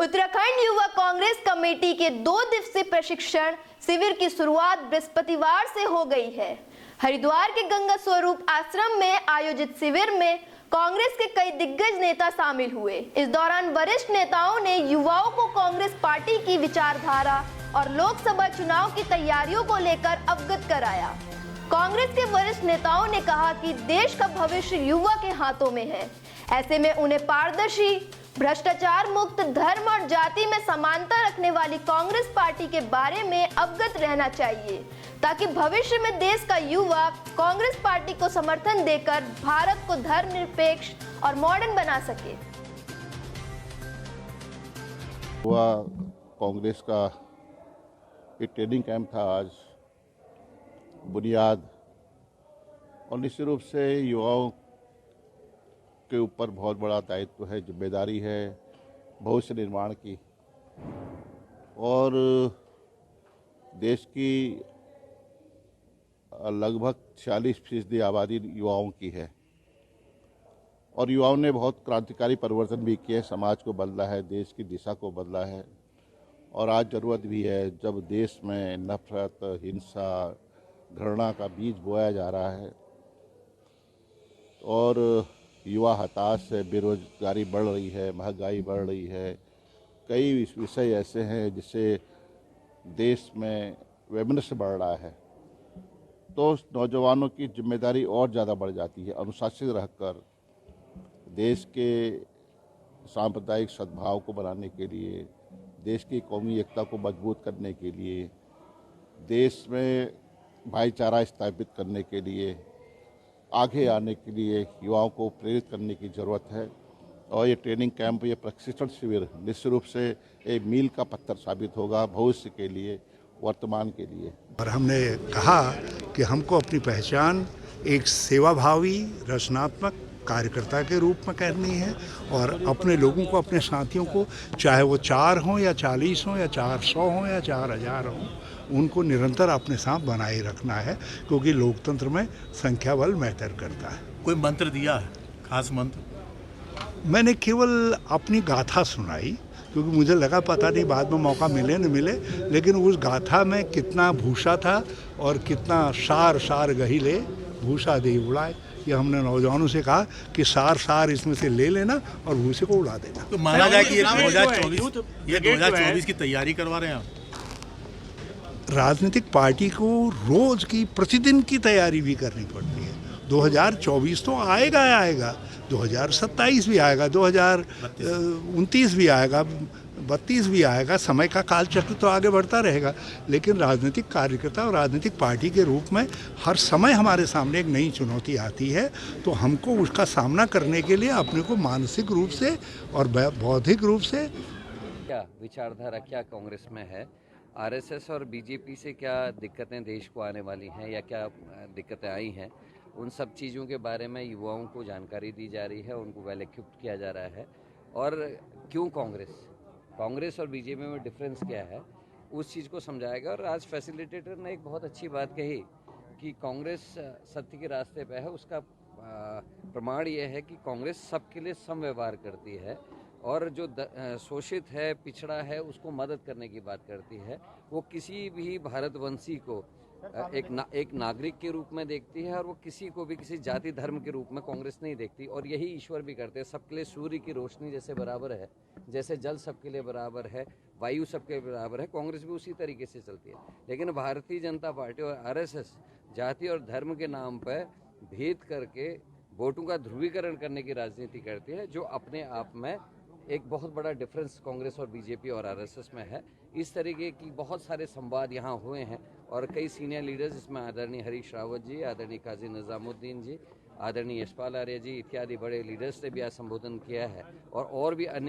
उत्तराखंड युवा कांग्रेस कमेटी के 2 दिवसीय प्रशिक्षण शिविर की शुरुआत बृहस्पतिवार से हो गई है। हरिद्वार के गंगा स्वरूप आश्रम में आयोजित शिविर में कांग्रेस के कई दिग्गज नेता शामिल हुए। इस दौरान वरिष्ठ नेताओं ने युवाओं को कांग्रेस पार्टी की विचारधारा और लोकसभा चुनाव की तैयारियों को लेकर अवगत कराया। कांग्रेस के वरिष्ठ नेताओं ने कहा कि देश का भविष्य युवा के हाथों में है। ऐसे में उन्हें पारदर्शी, भ्रष्टाचार मुक्त, धर्म और जाति में समानता रखने वाली कांग्रेस पार्टी के बारे में अवगत रहना चाहिए, ताकि भविष्य में देश का युवा कांग्रेस पार्टी को समर्थन देकर भारत को धर्मनिरपेक्ष और मॉडर्न बना सके। युवा कांग्रेस का एक ट्रेनिंग कैंप था आज। बुनियाद और निश्चित रूप से युवाओं के ऊपर बहुत बड़ा दायित्व है, जिम्मेदारी है भविष्य निर्माण की, और देश की लगभग 46% आबादी युवाओं की है और युवाओं ने बहुत क्रांतिकारी परिवर्तन भी किए। समाज को बदला है, देश की दिशा को बदला है और आज ज़रूरत भी है, जब देश में नफरत, हिंसा, घृणा का बीज बोया जा रहा है और युवा हताश है, बेरोजगारी बढ़ रही है, महंगाई बढ़ रही है, कई विषय ऐसे हैं जिससे देश में वैमनस्य बढ़ रहा है, तो नौजवानों की जिम्मेदारी और ज़्यादा बढ़ जाती है। अनुशासित रहकर देश के सांप्रदायिक सद्भाव को बनाने के लिए, देश की कौमी एकता को मजबूत करने के लिए, देश में भाईचारा स्थापित करने के लिए, आगे आने के लिए युवाओं को प्रेरित करने की ज़रूरत है। और ये ट्रेनिंग कैंप, ये प्रशिक्षण शिविर निश्चित रूप से एक मील का पत्थर साबित होगा भविष्य के लिए, वर्तमान के लिए। और हमने कहा कि हमको अपनी पहचान एक सेवाभावी, रचनात्मक कार्यकर्ता के रूप में करनी है और अपने लोगों को, अपने साथियों को, चाहे वो 4 हों या 40 हों या 400 हों या 4000 हों, उनको निरंतर अपने साथ बनाए रखना है, क्योंकि लोकतंत्र में संख्या बल मैटर करता है। कोई मंत्र दिया है, खास मंत्र? मैंने केवल अपनी गाथा सुनाई, क्योंकि मुझे लगा पता नहीं बाद में मौका मिले न मिले, लेकिन उस गाथा में कितना भूषा था और कितना सार सार गहिले भूषा दे उड़ाए। ये हमने नौजवानों से कहा कि सार इसमें से ले लेना और भूसे को उड़ा देना। तो माना जाए कि ये 2024 की तैयारी करवा रहे हैं आप? राजनीतिक पार्टी को रोज की, प्रतिदिन की तैयारी भी करनी पड़ती है। 2024 तो आएगा, 2027 भी आएगा, 2029 भी आएगा, 32 भी आएगा। समय का काल चक्र तो आगे बढ़ता रहेगा, लेकिन राजनीतिक कार्यकर्ता और राजनीतिक पार्टी के रूप में हर समय हमारे सामने एक नई चुनौती आती है, तो हमको उसका सामना करने के लिए अपने को मानसिक रूप से और बौद्धिक रूप से, क्या विचारधारा क्या कांग्रेस में है, आरएसएस और बीजेपी से क्या दिक्कतें देश को आने वाली हैं या क्या दिक्कतें आई हैं, उन सब चीज़ों के बारे में युवाओं को जानकारी दी जा रही है, उनको वेल इक्विप्ड किया जा रहा है। और क्यों कांग्रेस और बीजेपी में डिफरेंस क्या है, उस चीज़ को समझाएगा। और आज फैसिलिटेटर ने एक बहुत अच्छी बात कही कि कांग्रेस सत्य के रास्ते पे है। उसका प्रमाण ये है कि कांग्रेस सबके लिए समव्यवहार करती है और जो शोषित है, पिछड़ा है, उसको मदद करने की बात करती है। वो किसी भी भारतवंशी को एक नागरिक के रूप में देखती है और वो किसी को भी किसी जाति धर्म के रूप में कांग्रेस नहीं देखती। और यही ईश्वर भी करते हैं। सबके लिए सूर्य की रोशनी जैसे बराबर है, जैसे जल सबके लिए बराबर है, वायु सबके बराबर है, कांग्रेस भी उसी तरीके से चलती है। लेकिन भारतीय जनता पार्टी और आरएसएस जाति और धर्म के नाम पर भेद करके वोटों का ध्रुवीकरण करने की राजनीति करती है, जो अपने आप में एक बहुत बड़ा डिफरेंस कांग्रेस और बीजेपी और आरएसएस में है। इस तरीके की बहुत सारे संवाद यहाँ हुए हैं और कई सीनियर लीडर्स, जिसमें आदरणीय हरीश रावत जी, आदरणीय काजी निजामुद्दीन जी, आदरणीय यशपाल आर्य जी इत्यादि बड़े लीडर्स ने भी आज संबोधन किया है और भी अन्य